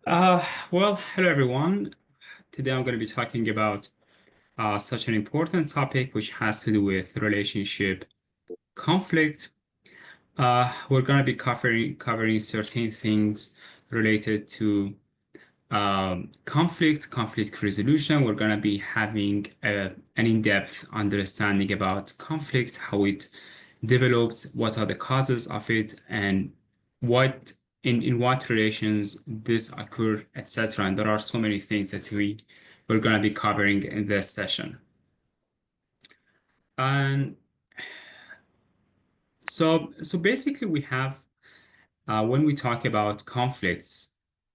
Hello everyone. Today I'm going to be talking about such an important topic which has to do with relationship conflict. We're going to be covering certain things related to conflict resolution. We're going to be having an in-depth understanding about conflict, how it develops, what are the causes of it, and what in what relations this occur, etc. And there are so many things that we're going to be covering in this session. And so basically we have when we talk about conflicts,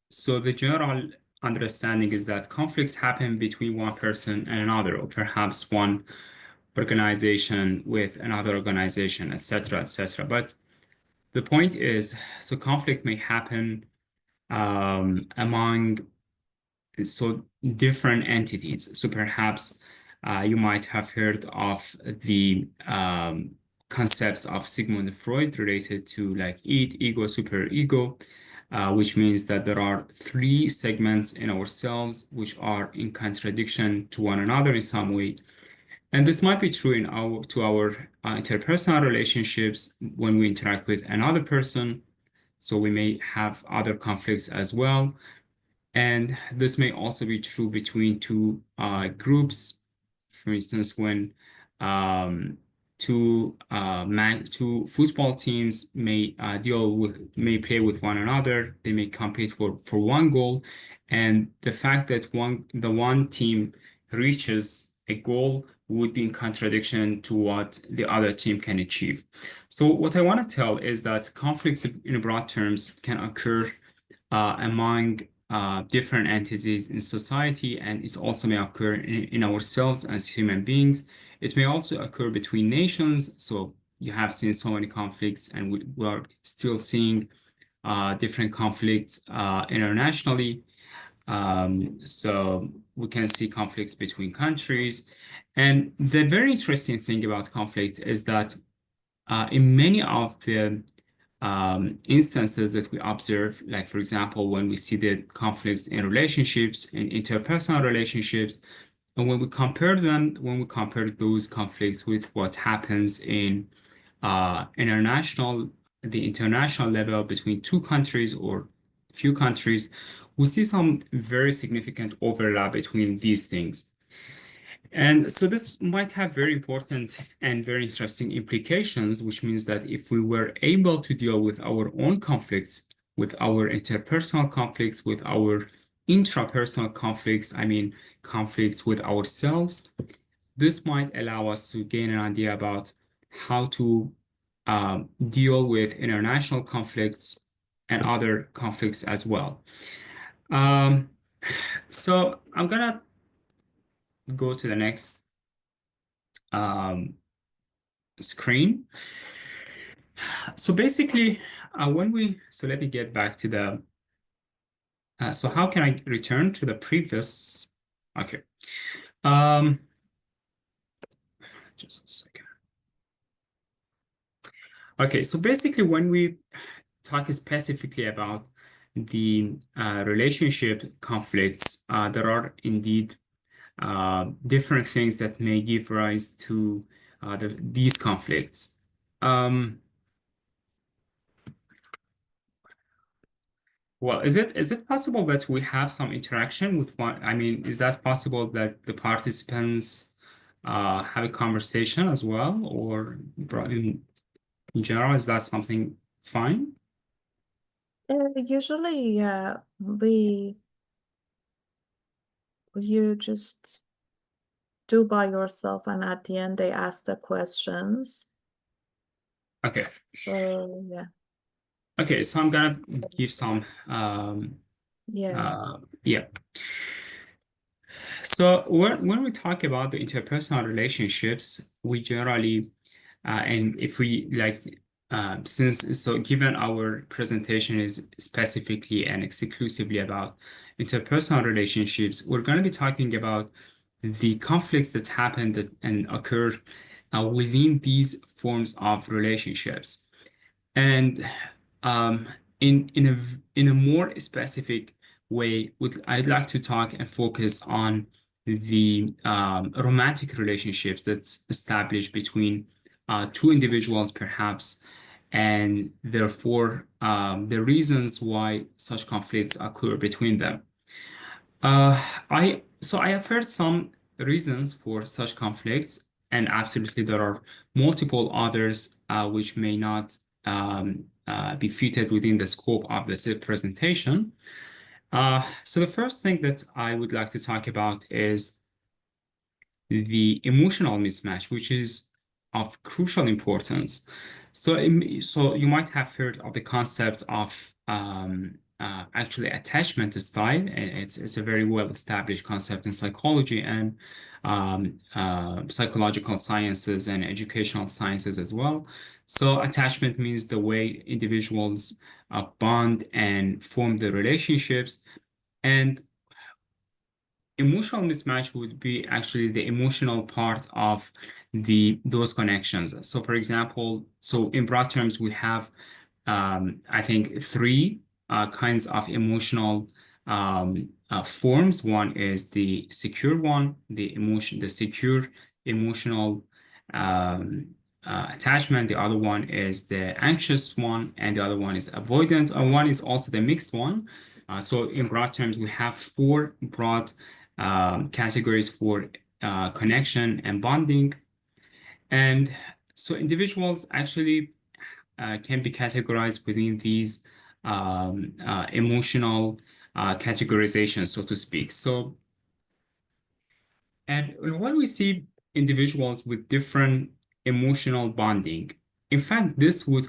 so the general understanding is that conflicts happen between one person and another, or perhaps one organization with another organization, etc., etc. But the point is, so conflict may happen among so different entities. So perhaps you might have heard of the concepts of Sigmund Freud related to like id, ego, superego, which means that there are three segments in ourselves which are in contradiction to one another in some way. And this might be true in our interpersonal relationships when we interact with another person. So we may have other conflicts as well. And this may also be true between two groups. For instance, when um, two football teams may play with one another, they may compete for one goal, and the fact that the one team reaches a goal would be in contradiction to what the other team can achieve. So what I want to tell is that conflicts in broad terms can occur among different entities in society, and it also may occur in ourselves as human beings. It may also occur between nations. So you have seen so many conflicts, and we are still seeing different conflicts internationally. So we can see conflicts between countries. And the very interesting thing about conflict is that in many of the instances that we observe, like for example, when we see the conflicts in relationships, in interpersonal relationships, and when we compare those conflicts with what happens in the international level between two countries or few countries, we see some very significant overlap between these things. And so this might have very important and very interesting implications, which means that if we were able to deal with our own conflicts, with our interpersonal conflicts, with our intrapersonal conflicts, I mean, conflicts with ourselves, this might allow us to gain an idea about how to deal with international conflicts and other conflicts as well. Um, so I'm gonna go to the next um, screen. So basically, so let me get back to so how can I return to the previous, okay. Um, just a second. Okay, so basically when we talk specifically about the relationship conflicts, there are indeed different things that may give rise to these conflicts. Um, Well, is it possible that we have some interaction with one? I mean, is that possible that the participants have a conversation as well, or in general, is that something fine? Usually, yeah, you just do by yourself, and at the end they ask the questions. Okay. So yeah, Okay, so I'm gonna give some yeah. yeah. So when we talk about the interpersonal relationships, we generally and if we like given our presentation is specifically and exclusively about interpersonal relationships, we're going to be talking about the conflicts that happen and occur within these forms of relationships. And um, in a more specific way, I'd like to talk and focus on the romantic relationships that's established between two individuals, perhaps, and therefore the reasons why such conflicts occur between them. I have heard some reasons for such conflicts, and absolutely there are multiple others which may not be fitted within the scope of this presentation. So the first thing that I would like to talk about is the emotional mismatch, which is of crucial importance. So you might have heard of the concept of actually attachment style. It's a very well-established concept in psychology and psychological sciences and educational sciences as well. So attachment means the way individuals bond and form the relationships, and emotional mismatch would be actually the emotional part of those connections. So for example, so in broad terms, we have I think three kinds of emotional forms. One is the secure one, the secure emotional attachment. The other one is the anxious one, and the other one is avoidant. And one is also the mixed one. So in broad terms, we have four broad categories for connection and bonding. And so individuals actually can be categorized within these emotional categorizations, so to speak. So, and when we see individuals with different emotional bonding, in fact, this would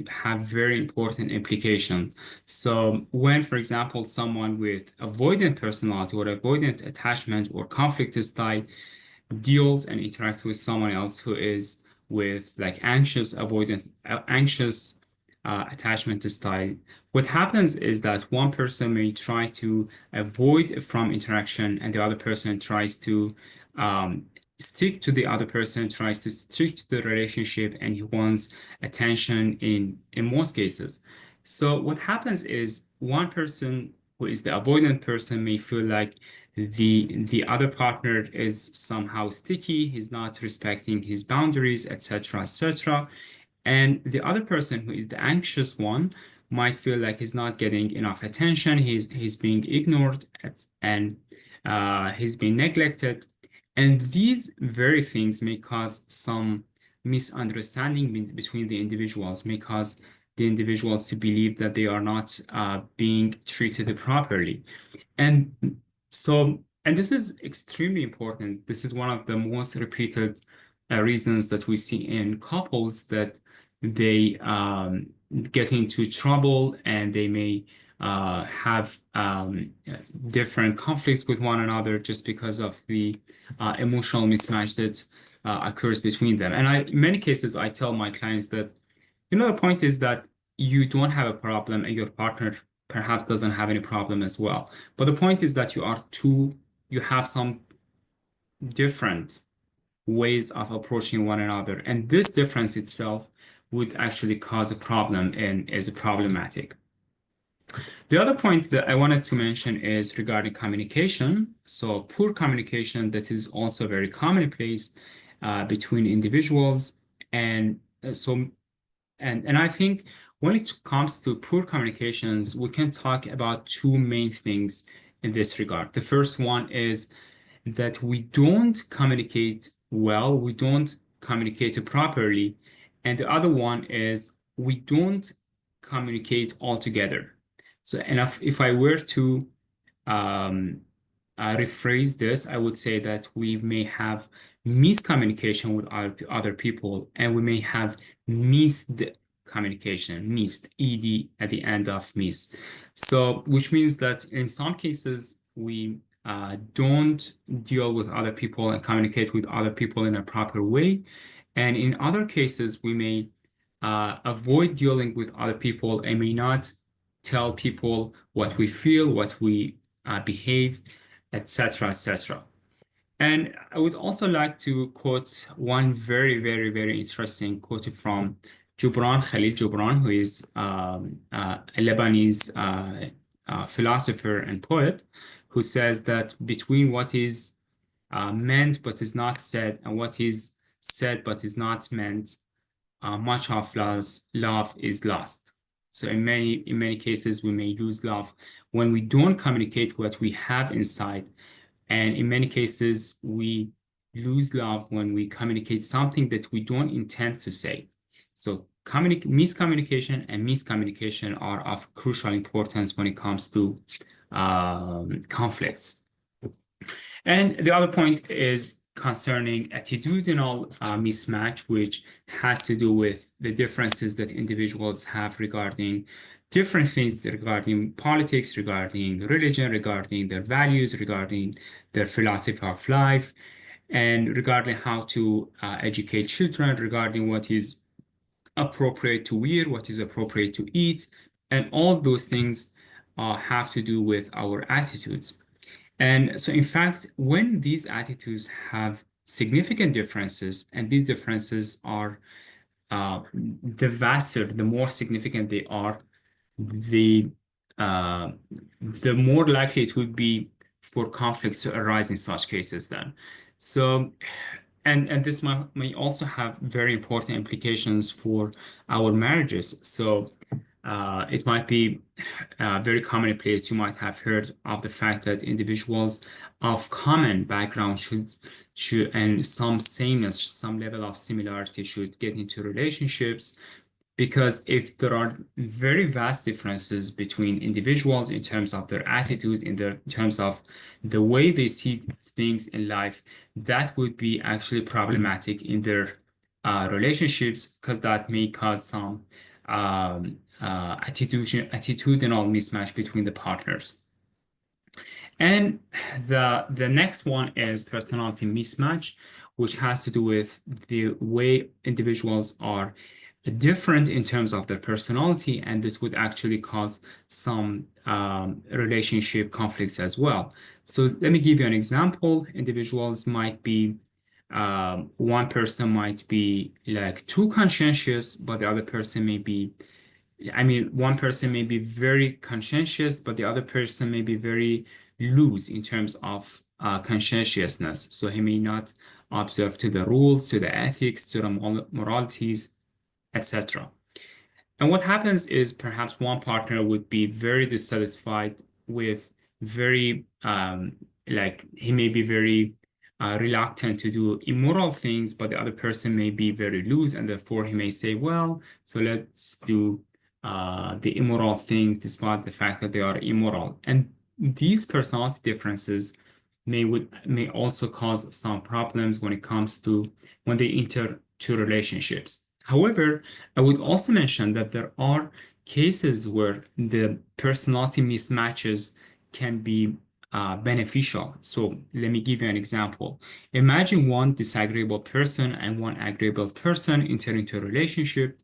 have very important implication. So when, for example, someone with avoidant personality or avoidant attachment or conflict style deals and interacts with someone else who is with like anxious attachment style, what happens is that one person may try to avoid from interaction, and the other person tries to stick to the other person, tries to stick to the relationship, and he wants attention in most cases. So what happens is one person who is the avoidant person may feel like the other partner is somehow sticky, he's not respecting his boundaries, etc., etc. And the other person who is the anxious one might feel like he's not getting enough attention, he's being ignored, and he's being neglected. And these very things may cause some misunderstanding between the individuals, may cause the individuals to believe that they are not being treated properly. And and this is extremely important. This is one of the most repeated reasons that we see in couples that they get into trouble, and they may have different conflicts with one another just because of the emotional mismatch that occurs between them. And in many cases, I tell my clients that, the point is that you don't have a problem and your partner perhaps doesn't have any problem as well. But the point is that you have some different ways of approaching one another. And this difference itself would actually cause a problem and is problematic. The other point that I wanted to mention is regarding communication. So poor communication, that is also very commonplace between individuals. And and I think when it comes to poor communications, we can talk about two main things in this regard. The first one is that we don't communicate well, we don't communicate properly. And the other one is we don't communicate altogether. So, and if I were to um, rephrase this, I would say that we may have miscommunication with other people, and we may have missed communication, missed, ed at the end of miss. So, which means that in some cases, we don't deal with other people and communicate with other people in a proper way. And in other cases, we may avoid dealing with other people and may not tell people what we feel, what we behave, etc., etc. And I would also like to quote one very, very, very interesting quote from Khalil Gibran, who is a Lebanese philosopher and poet, who says that between what is meant but is not said and what is said but is not meant, much of love is lost. So in many cases, we may lose love when we don't communicate what we have inside, and in many cases, we lose love when we communicate something that we don't intend to say. So miscommunication and miscommunication are of crucial importance when it comes to conflicts. And the other point is concerning attitudinal mismatch, which has to do with the differences that individuals have regarding different things, regarding politics, regarding religion, regarding their values, regarding their philosophy of life, and regarding how to educate children, regarding what is appropriate to wear, what is appropriate to eat, and all those things have to do with our attitudes. And so, in fact, when these attitudes have significant differences, and these differences are the vaster, the more significant they are, the more likely it would be for conflicts to arise in such cases then. So, and this may also have very important implications for our marriages. So, it might be very commonplace. You might have heard of the fact that individuals of common background should and some sameness, some level of similarity should get into relationships. Because if there are very vast differences between individuals in terms of their attitudes, in terms of the way they see things in life, that would be actually problematic in their relationships, because that may cause some attitudinal mismatch between the partners. And the next one is personality mismatch, which has to do with the way individuals are different in terms of their personality, and this would actually cause some relationship conflicts as well. So let me give you an example. Individuals might be one person might be like too conscientious, but the other person may be, one person may be very conscientious, but the other person may be very loose in terms of conscientiousness. So he may not observe to the rules, to the ethics, to the moralities, etc. And what happens is perhaps one partner would be very dissatisfied with very, like he may be very reluctant to do immoral things, but the other person may be very loose, and therefore he may say, well, so let's do the immoral things despite the fact that they are immoral. And these personality differences may also cause some problems when it comes to when they enter two relationships. However, I would also mention that there are cases where the personality mismatches can be beneficial. So let me give you an example. Imagine one disagreeable person and one agreeable person enter into a relationship.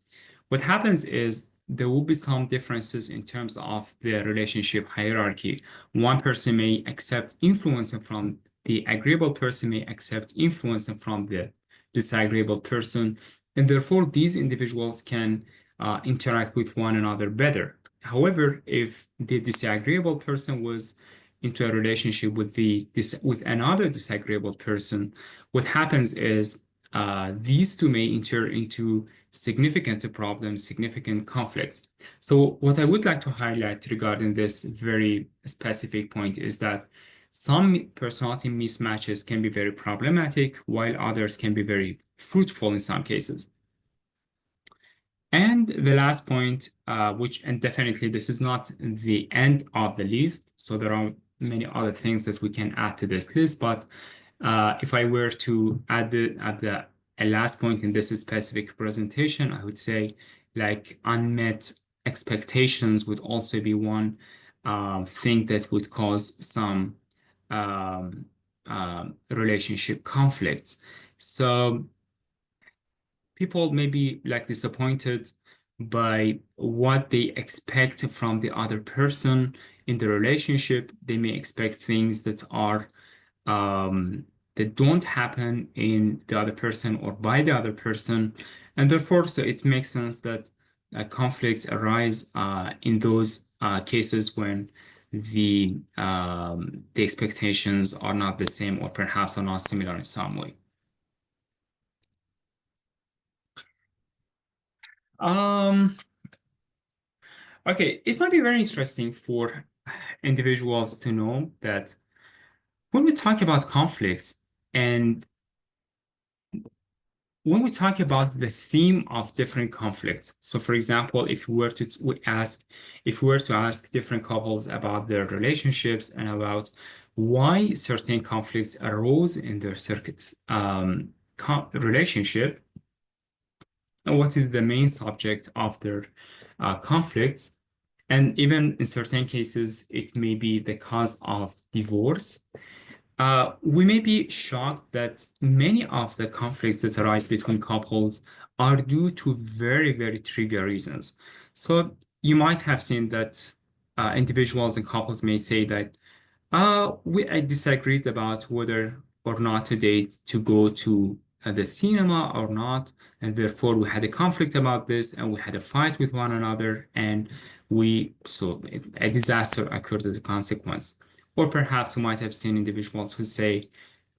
What happens is there will be some differences in terms of the relationship hierarchy. One person may accept influence from the agreeable person, may accept influence from the disagreeable person, and therefore these individuals can interact with one another better. However, if the disagreeable person was into a relationship with another disagreeable person, what happens is these two may enter into significant problems, significant conflicts. So what I would like to highlight regarding this very specific point is that some personality mismatches can be very problematic, while others can be very fruitful in some cases. And the last point, and definitely this is not the end of the list, so there are many other things that we can add to this list, but if I were to add a last point in this specific presentation, I would say like unmet expectations would also be one thing that would cause some relationship conflicts. So people may be like disappointed by what they expect from the other person in the relationship. They may expect things that are that don't happen in the other person or by the other person, and therefore, so it makes sense that conflicts arise in those cases when the expectations are not the same or perhaps are not similar in some way. Okay, it might be very interesting for individuals to know that when we talk about conflicts and when we talk about the theme of different conflicts, so for example, if we were to ask different couples about their relationships and about why certain conflicts arose in their relationship, and what is the main subject of their conflicts, and even in certain cases, it may be the cause of divorce. We may be shocked that many of the conflicts that arise between couples are due to very, very trivial reasons. So you might have seen that individuals and couples may say that I disagreed about whether or not today to go to the cinema or not, and therefore we had a conflict about this, and we had a fight with one another, and a disaster occurred as a consequence. Or perhaps you might have seen individuals who say,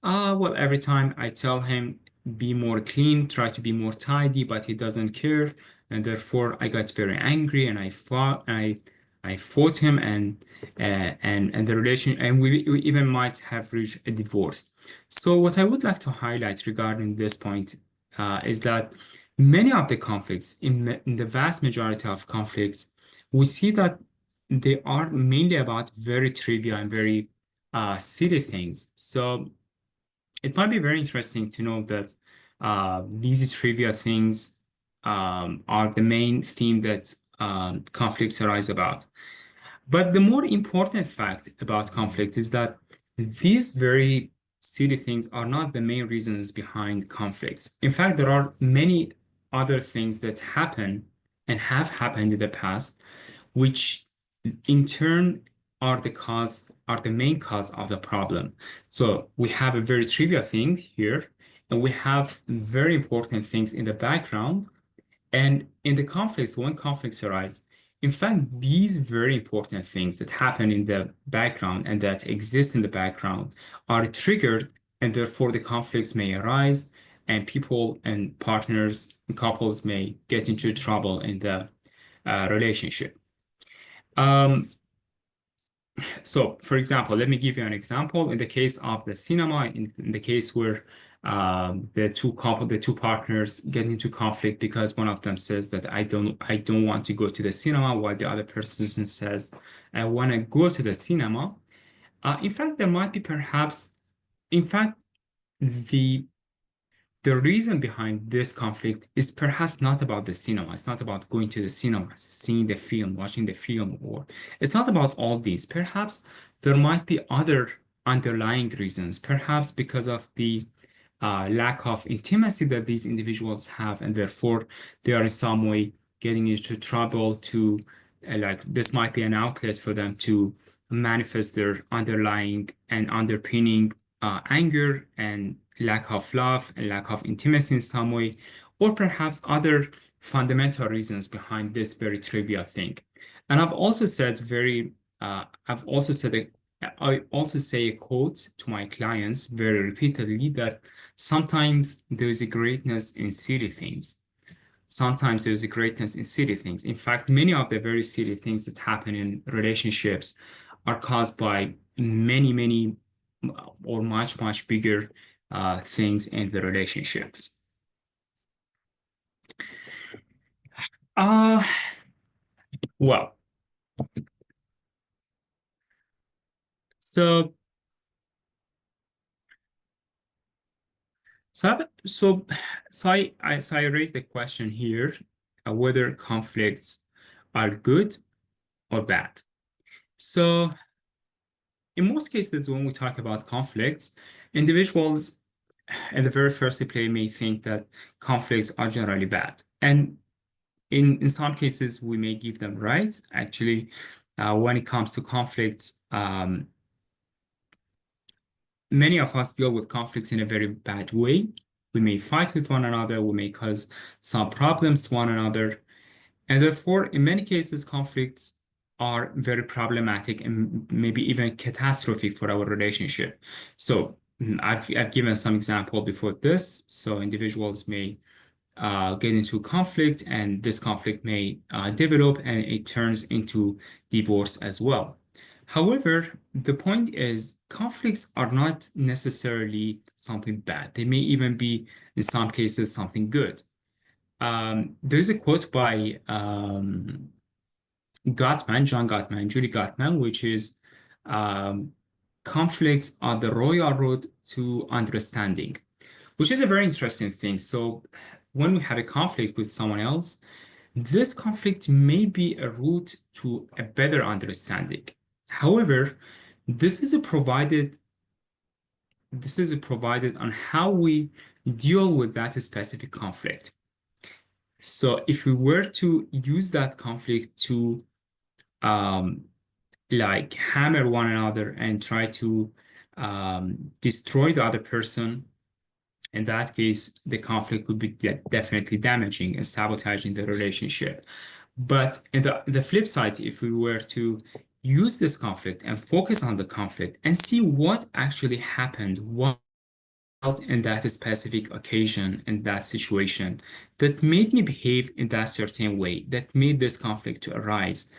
well, every time I tell him be more clean, try to be more tidy, but he doesn't care, and therefore I got very angry and I fought him and the relation and we even might have reached a divorce. So what I would like to highlight regarding this point is that many of the conflicts, in the vast majority of conflicts, we see that they are mainly about very trivial and very silly things. So it might be very interesting to know that these trivial things are the main theme that conflicts arise about. But the more important fact about conflict is that these very silly things are not the main reasons behind conflicts. In fact, there are many other things that happen and have happened in the past, which in turn are the main cause of the problem. So we have a very trivial thing here, and we have very important things in the background. And in the conflicts, when conflicts arise, in fact, these very important things that happen in the background and that exist in the background are triggered, and therefore the conflicts may arise, and people and partners and couples may get into trouble in the relationship. So, for example, let me give you an example. In the case of the cinema, in the case where the two partners get into conflict because one of them says that I don't want to go to the cinema, while the other person says I want to go to the cinema. In fact, there might be perhaps, in fact, the reason behind this conflict is perhaps not about the cinema. It's not about going to the cinema, seeing the film, watching the film, or it's not about all these. Perhaps there might be other underlying reasons, perhaps because of the lack of intimacy that these individuals have, and therefore they are in some way getting into trouble to, like, this might be an outlet for them to manifest their underlying and underpinning anger and lack of love and lack of intimacy in some way, or perhaps other fundamental reasons behind this very trivial thing. And I've also said I also say a quote to my clients very repeatedly that sometimes there is a greatness in silly things. Sometimes there's a greatness in silly things. In fact, many of the very silly things that happen in relationships are caused by many or much bigger things in the relationships. Uh, well, so so so so I raised the question here whether conflicts are good or bad. So in most cases, when we talk about conflicts, individuals in the very first place may think that conflicts are generally bad. And in some cases, we may give them right. Actually, when it comes to conflicts, many of us deal with conflicts in a very bad way. We may fight with one another, we may cause some problems to one another. And therefore, in many cases, conflicts are very problematic and maybe even catastrophic for our relationship. So I've given some example before this. So individuals may get into conflict, and this conflict may develop and it turns into divorce as well. However, the point is conflicts are not necessarily something bad. They may even be, in some cases, something good. There's a quote by John Gottman, Judy Gottman, which is um, conflicts are the royal road to understanding, which is a very interesting thing. So when we have a conflict with someone else, this conflict may be a route to a better understanding. However, this is a provided on how we deal with that specific conflict. So if we were to use that conflict to like hammer one another and try to destroy the other person, in that case, the conflict would be definitely damaging and sabotaging the relationship. But in the flip side, if we were to use this conflict and focus on the conflict and see what actually happened, what in that specific occasion, in that situation, that made me behave in that certain way, that made this conflict to arise.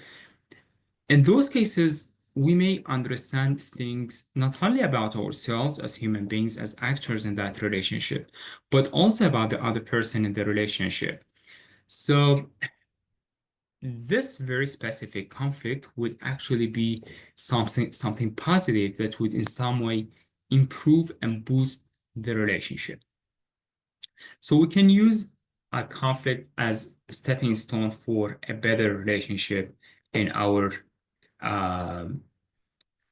In those cases, we may understand things not only about ourselves as human beings, as actors in that relationship, but also about the other person in the relationship. So this very specific conflict would actually be something positive that would in some way improve and boost the relationship. So we can use a conflict as a stepping stone for a better relationship in our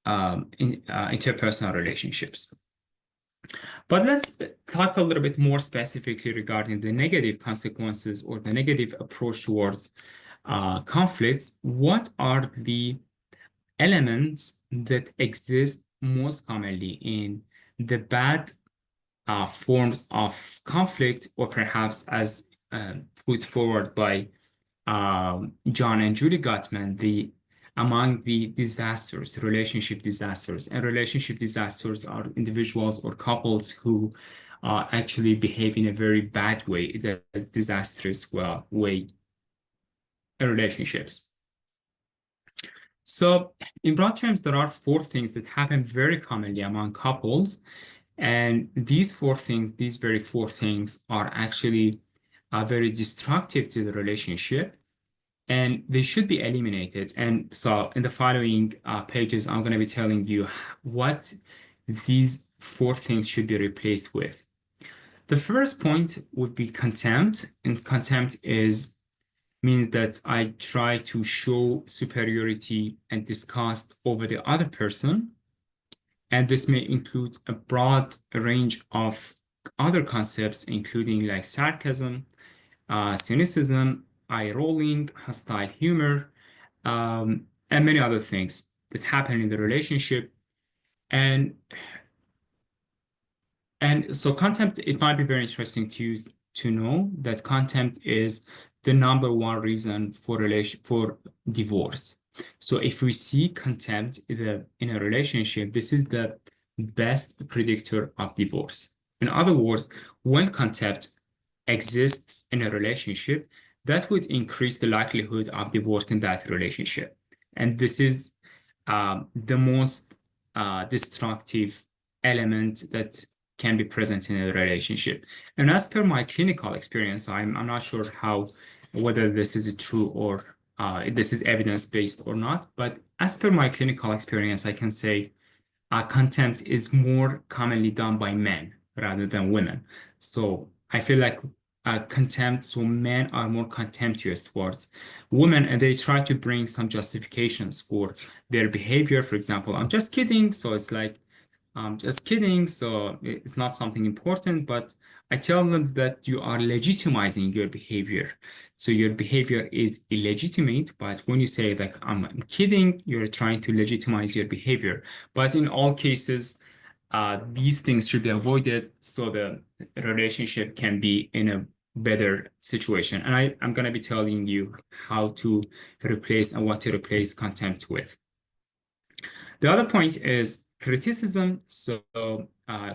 interpersonal relationships. But let's talk a little bit more specifically regarding the negative consequences or the negative approach towards conflicts. What are the elements that exist most commonly in the bad forms of conflict, or perhaps as put forward by John and Judy Gottman, among the disasters, relationship disasters. And relationship disasters are individuals or couples who actually behave in a very bad way, disastrous way in relationships. So in broad terms, there are 4 things that happen very commonly among couples. And these very 4 things are actually very destructive to the relationship, and they should be eliminated. And so in the following pages, I'm going to be telling you what these 4 things should be replaced with. The first point would be contempt, and contempt means that I try to show superiority and disgust over the other person. And this may include a broad range of other concepts, including like sarcasm, cynicism, eye rolling, hostile humor, and many other things that happen in the relationship. And so contempt, it might be very interesting to know that contempt is the number 1 reason for divorce. So if we see contempt in a relationship, this is the best predictor of divorce. In other words, when contempt exists in a relationship, that would increase the likelihood of divorce in that relationship. And this is the most destructive element that can be present in a relationship. And as per my clinical experience, I'm not sure whether this is true or this is evidence-based or not, but as per my clinical experience, I can say contempt is more commonly done by men rather than women. So I feel like contempt, so men are more contemptuous towards women, and they try to bring some justifications for their behavior. For example, I'm just kidding. So it's like, I'm just kidding. So it's not something important, but I tell them that you are legitimizing your behavior. So your behavior is illegitimate, but when you say like, I'm kidding, you're trying to legitimize your behavior. But in all cases, these things should be avoided so the relationship can be in a better situation. And I'm going to be telling you how to replace and what to replace contempt with. The other point is criticism. So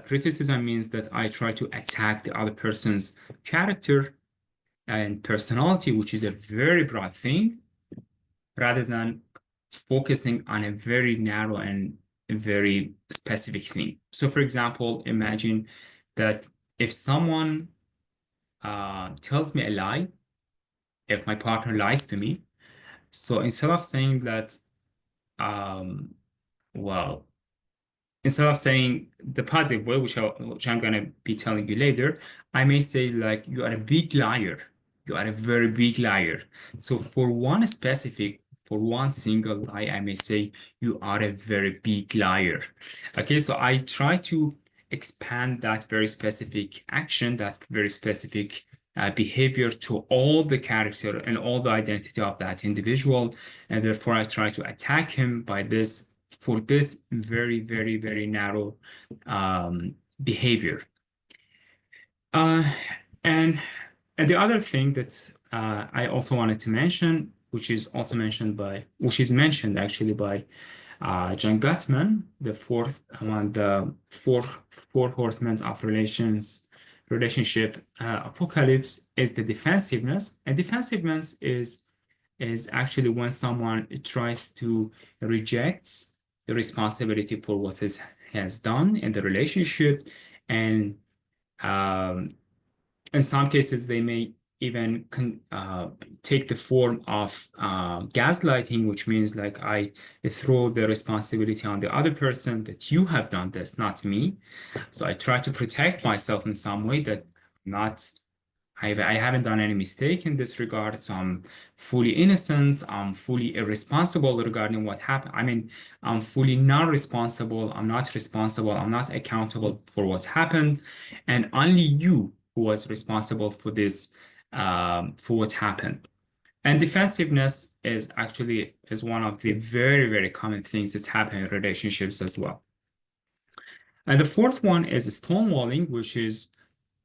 criticism means that I try to attack the other person's character and personality, which is a very broad thing, rather than focusing on a very narrow and a very specific thing. So, for example, imagine that if someone tells me a lie, if my partner lies to me, so instead of saying that, um, well, instead of saying the positive way, which I'm gonna be telling you later, I may say like, you are a big liar. You are a very big liar. So for one single lie, I may say you are a very big liar. Okay, so I try to expand that very specific action, that very specific behavior to all the character and all the identity of that individual, and therefore I try to attack him by this for this very, very, very narrow behavior. Uh, and and the other thing that I also wanted to mention, which is mentioned actually by John Gottman, the four horsemen of relationship apocalypse, is the defensiveness. And defensiveness is actually when someone tries to reject the responsibility for what has done in the relationship, and um, in some cases they may even take the form of gaslighting, which means like I throw the responsibility on the other person, that you have done this, not me. So I try to protect myself in some way, that not I haven't done any mistake in this regard, so I'm fully innocent, I'm fully irresponsible regarding what happened. I mean, I'm fully not responsible, I'm not responsible, I'm not accountable for what happened, and only you who was responsible for this, for what happened. And defensiveness is actually one of the very, very common things that happen in relationships as well. And the fourth one is stonewalling, which is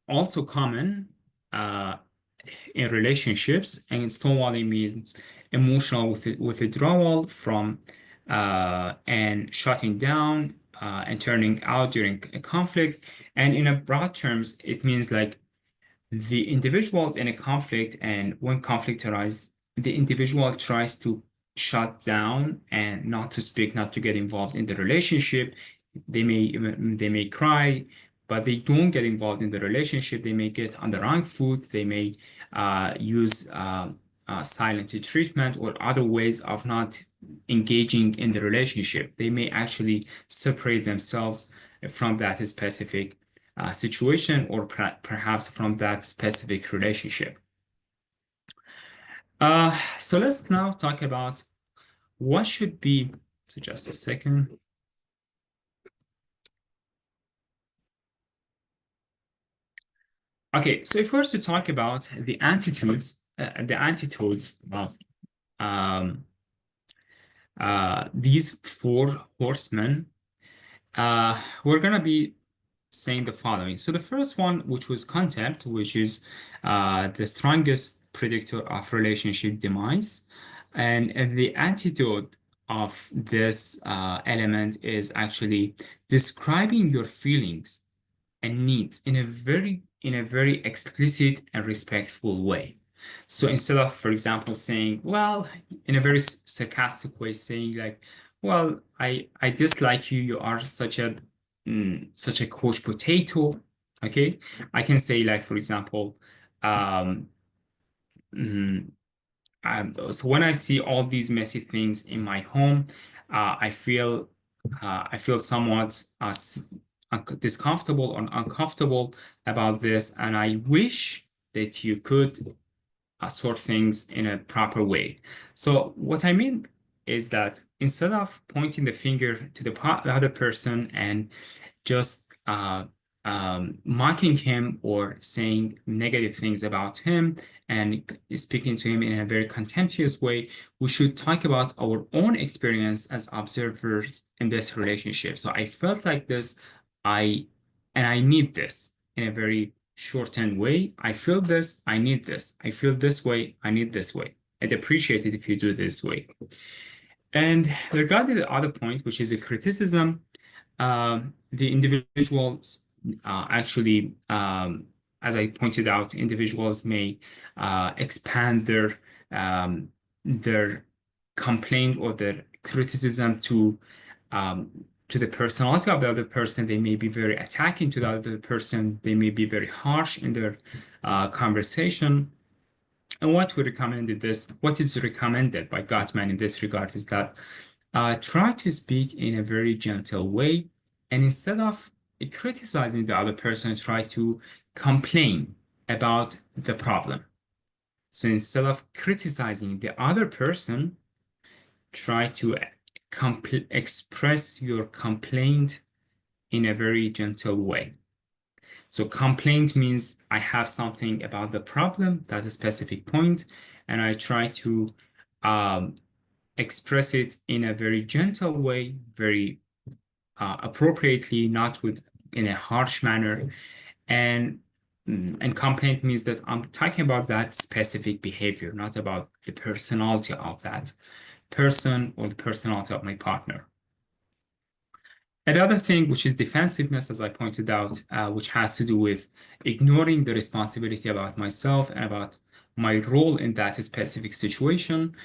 also common uh, in relationships. And stonewalling means emotional withdrawal from and shutting down and turning out during a conflict. And in a broad terms, it means like the individuals in a conflict, and when conflict arises, the individual tries to shut down and not to speak, not to get involved in the relationship. They may cry, but they don't get involved in the relationship. They may get on the wrong foot. They may use silent treatment or other ways of not engaging in the relationship. They may actually separate themselves from that specific situation, or perhaps from that specific relationship. So let's now talk about what should be, so just a second. Okay, so if we were to talk about the antidotes of these four horsemen, we're gonna be saying the following. So the first one, which was contempt, which is the strongest predictor of relationship demise, and the antidote of this element is actually describing your feelings and needs in a very explicit and respectful way. So instead of, for example, saying, well, in a very sarcastic way, saying like, well, I dislike you, you are such a couch potato. Okay, I can say like, for example, um, mm, so when I see all these messy things in my home, I feel somewhat discomfortable or uncomfortable about this, and I wish that you could sort things in a proper way. So what I mean is that instead of pointing the finger to the other person and just mocking him or saying negative things about him and speaking to him in a very contemptuous way, we should talk about our own experience as observers in this relationship. So I felt like this, I need this in a very shortened way. I feel this, I need this. I feel this way, I need this way. I'd appreciate it if you do it this way. And regarding the other point, which is a criticism, the individuals actually, as I pointed out, individuals may expand their complaint or their criticism to the personality of the other person. They may be very attacking to the other person. They may be very harsh in their conversation. And what is recommended by Gottman in this regard is that try to speak in a very gentle way, and instead of criticizing the other person, try to complain about the problem. So instead of criticizing the other person, try to express your complaint in a very gentle way. So complaint means I have something about the problem, that specific point, and I try to express it in a very gentle way, very appropriately, not in a harsh manner. And complaint means that I'm talking about that specific behavior, not about the personality of that person or the personality of my partner. Another thing, which is defensiveness, as I pointed out, which has to do with ignoring the responsibility about myself and about my role in that specific situation.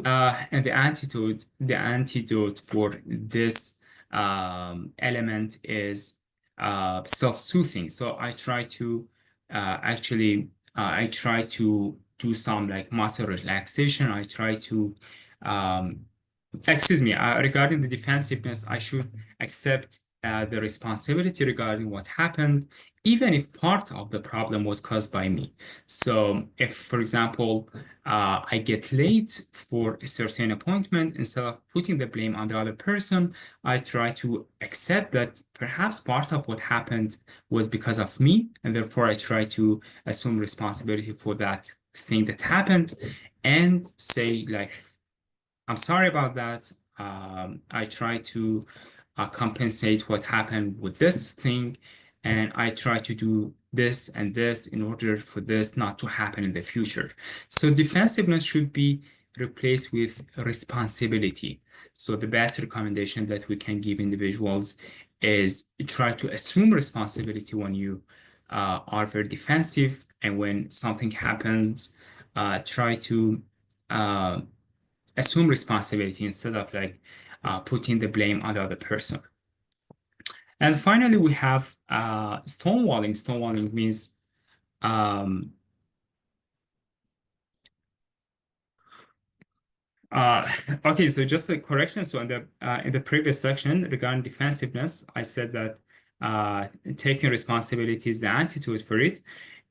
And the antidote for this element is self-soothing. So I try to I try to do some like muscle relaxation. I try to excuse me, regarding the defensiveness, I should accept the responsibility regarding what happened, even if part of the problem was caused by me. So if, for example, I get late for a certain appointment, instead of putting the blame on the other person, I try to accept that perhaps part of what happened was because of me, and therefore I try to assume responsibility for that thing that happened and say like, I'm sorry about that. I try to compensate what happened with this thing, and I try to do this and this in order for this not to happen in the future. So defensiveness should be replaced with responsibility. So the best recommendation that we can give individuals is try to assume responsibility when you are very defensive, and when something happens, try to assume responsibility instead of like putting the blame on the other person. And finally, we have stonewalling. Stonewalling means okay, so just a correction. So in the previous section regarding defensiveness, I said that taking responsibility is the antidote for it.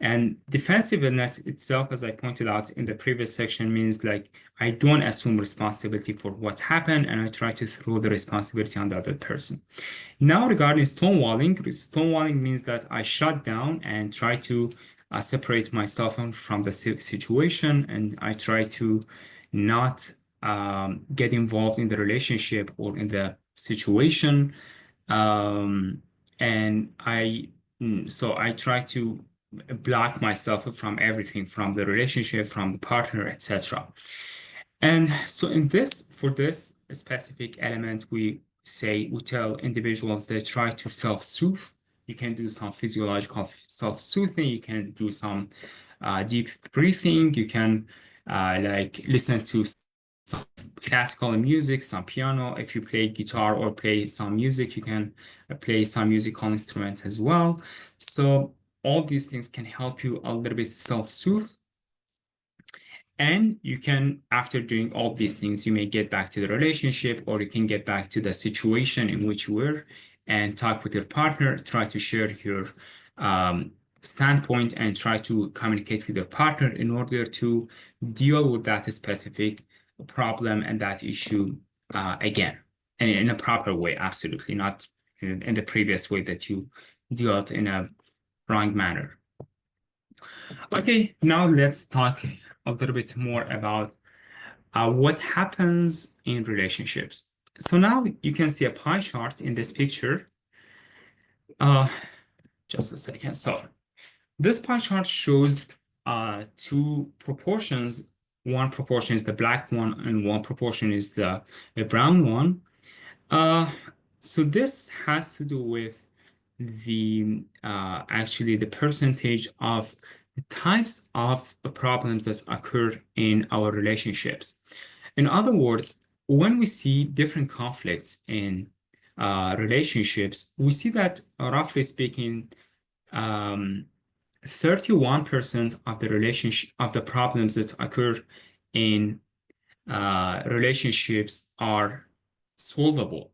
And defensiveness itself, as I pointed out in the previous section, means like I don't assume responsibility for what happened, and I try to throw the responsibility on the other person. Now, regarding stonewalling means that I shut down and try to separate myself from the situation, and I try to not get involved in the relationship or in the situation. And so I try to block myself from everything, from the relationship, from the partner, etc. And so for this specific element, we tell individuals they try to self-soothe. You can do some physiological self-soothing. You can do some deep breathing. You can like listen to some classical music, some piano. If you play guitar or play some music, you can play some musical instrument as well. So all these things can help you a little bit self-soothe. And you can, after doing all these things, you may get back to the relationship, or you can get back to the situation in which you were and talk with your partner, try to share your standpoint and try to communicate with your partner in order to deal with that specific problem and that issue again, and in a proper way, absolutely, not in the previous way that you dealt in a wrong manner. Okay, now let's talk a little bit more about what happens in relationships. So now you can see a pie chart in this picture. Just a second. So This pie chart shows two proportions. One proportion is the black one, and one proportion is the brown one. Uh, so this has to do with the actually the percentage of types of problems that occur in our relationships. In other words, when we see different conflicts in relationships, we see that roughly speaking, 31% of the relationship of the problems that occur in relationships are solvable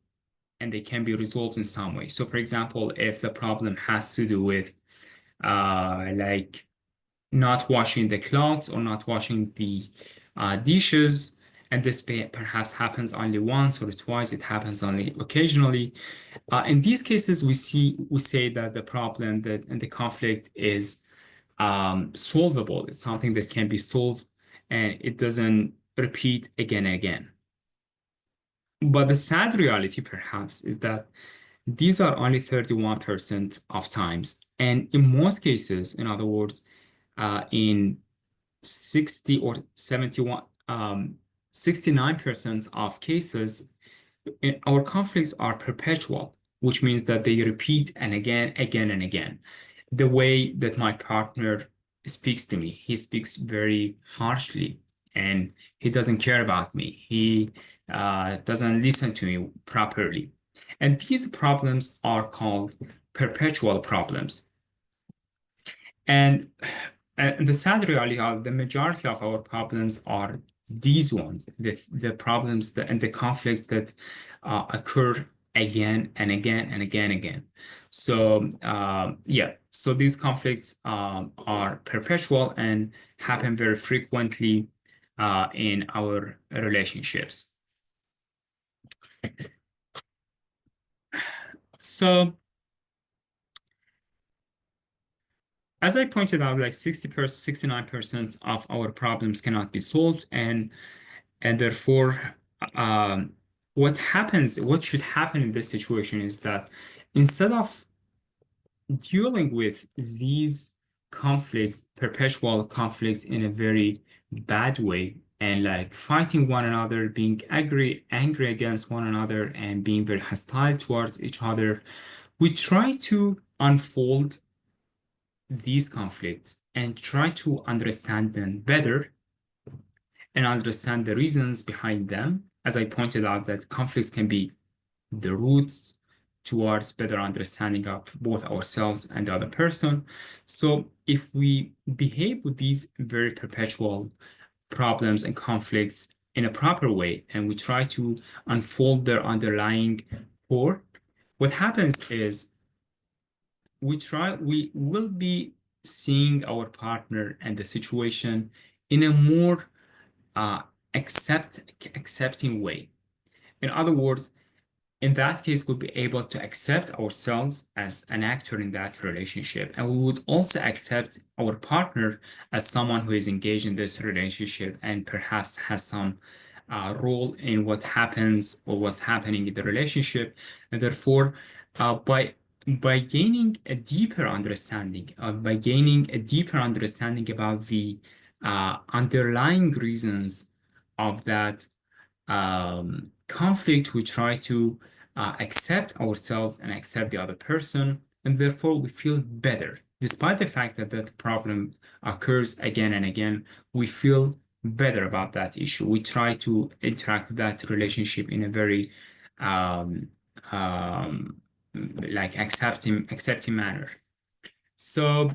and they can be resolved in some way. So, for example, if the problem has to do with like not washing the clothes or not washing the dishes, and this perhaps happens only once or twice, it happens only occasionally. In these cases, we say that the problem that and the conflict is solvable. It's something that can be solved and it doesn't repeat again and again. But the sad reality, perhaps, is that these are only 31% of times. And in most cases, in other words, in 60 or 71, 69% of cases, our conflicts are perpetual, which means that they repeat and again and again. The way that my partner speaks to me, he speaks very harshly and he doesn't care about me. He doesn't listen to me properly. And these problems are called perpetual problems. And, and the sad reality are the majority of our problems are these ones, the problems that, and the conflicts that occur again and again and again and again. So yeah, so these conflicts are perpetual and happen very frequently in our relationships. So as I pointed out, like 60%, 69% of our problems cannot be solved, and therefore, what should happen in this situation is that instead of dealing with these conflicts, perpetual conflicts in a very bad way, and like fighting one another, being angry against one another, and being very hostile towards each other, we try to unfold these conflicts and try to understand them better and understand the reasons behind them. As I pointed out, that conflicts can be the roots towards better understanding of both ourselves and the other person. So if we behave with these very perpetual problems and conflicts in a proper way, and we try to unfold their underlying core, what happens is we will be seeing our partner and the situation in a more uh, accepting way. In other words, in that case, we'll be able to accept ourselves as an actor in that relationship, and we would also accept our partner as someone who is engaged in this relationship and perhaps has some role in what happens or what's happening in the relationship. And therefore, by gaining a deeper understanding, about the underlying reasons of that conflict, we try to accept ourselves and accept the other person, and therefore we feel better. Despite the fact that that problem occurs again and again, we feel better about that issue. We try to interact with that relationship in a very um, um, like accepting manner. So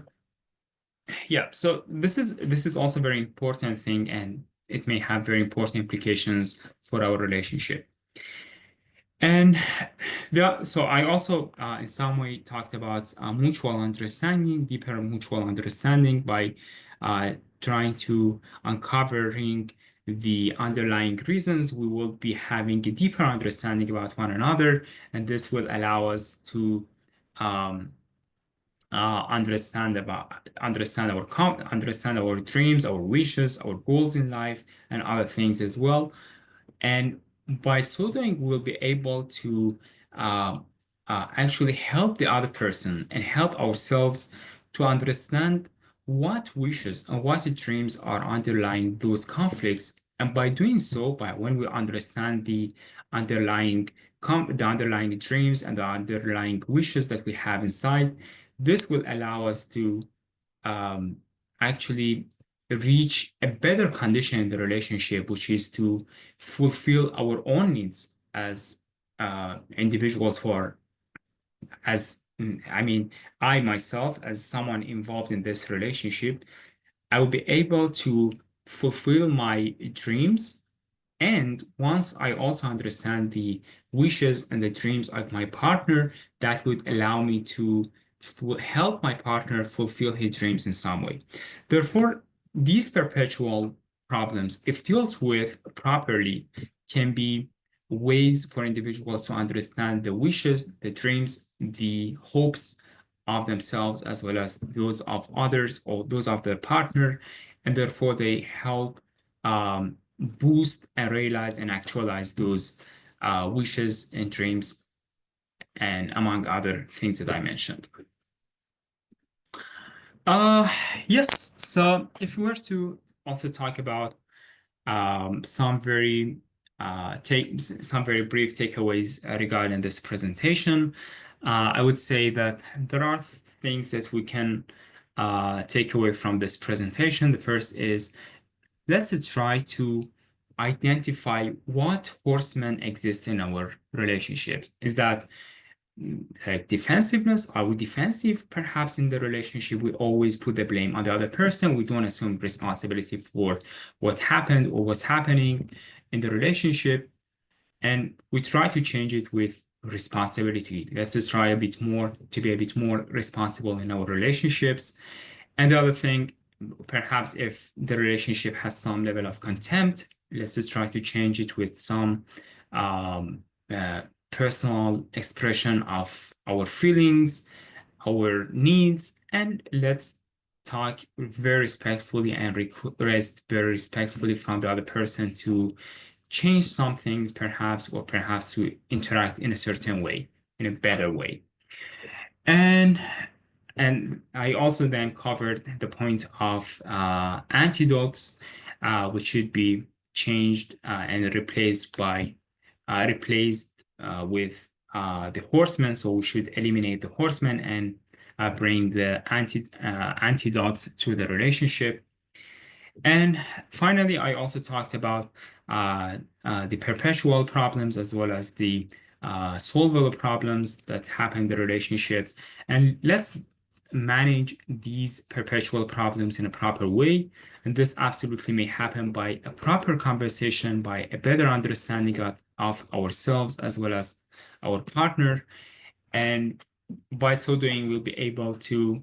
yeah, so this is also a very important thing, and it may have very important implications for our relationship. And so I also, in some way, talked about mutual understanding, deeper mutual understanding by trying to uncovering the underlying reasons. We will be having a deeper understanding about one another, and this will allow us to um, understand our dreams, our wishes, our goals in life, and other things as well. And by so doing, we'll be able to uh, actually help the other person and help ourselves to understand what wishes and what dreams are underlying those conflicts. And by doing so, when we understand the underlying dreams and the underlying wishes that we have inside, this will allow us to actually reach a better condition in the relationship, which is to fulfill our own needs as individuals who are, I myself, as someone involved in this relationship, I will be able to fulfill my dreams. And once I also understand the wishes and the dreams of my partner, that would allow me to help my partner fulfill his dreams in some way. Therefore, these perpetual problems, if dealt with properly, can be ways for individuals to understand the wishes, the dreams, the hopes of themselves, as well as those of others or those of their partner. And therefore, they help boost and realize and actualize those wishes and dreams, and among other things that I mentioned. Yes, so if we were to also talk about some very brief takeaways regarding this presentation, I would say that there are things that we can take away from this presentation. The first is, let's try to identify what horsemen exist in our relationship. Is that defensiveness? Are we defensive perhaps in the relationship? We always put the blame on the other person. We don't assume responsibility for what happened or what's happening in the relationship. And we try to change it with responsibility. Let's just try to be a bit more responsible in our relationships. And the other thing, perhaps if the relationship has some level of contempt, let's just try to change it with some personal expression of our feelings, our needs, and let's talk very respectfully and request very respectfully from the other person to change some things, perhaps, or perhaps to interact in a certain way, in a better way. And I also then covered the point of antidotes, which should be changed and replaced with the horsemen. So we should eliminate the horsemen and bring the antidotes to the relationship. And finally, I also talked about the perpetual problems as well as the solvable problems that happen in the relationship. And let's manage these perpetual problems in a proper way. And this absolutely may happen by a proper conversation, by a better understanding of ourselves as well as our partner. And by so doing, we'll be able to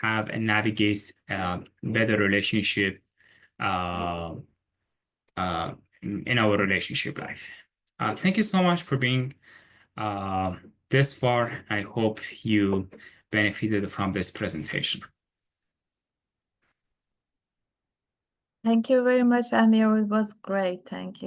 have and navigate a better relationship in our relationship life. Thank you so much for being this far. I hope you benefited from this presentation. Thank you very much, Amir. It was great. Thank you.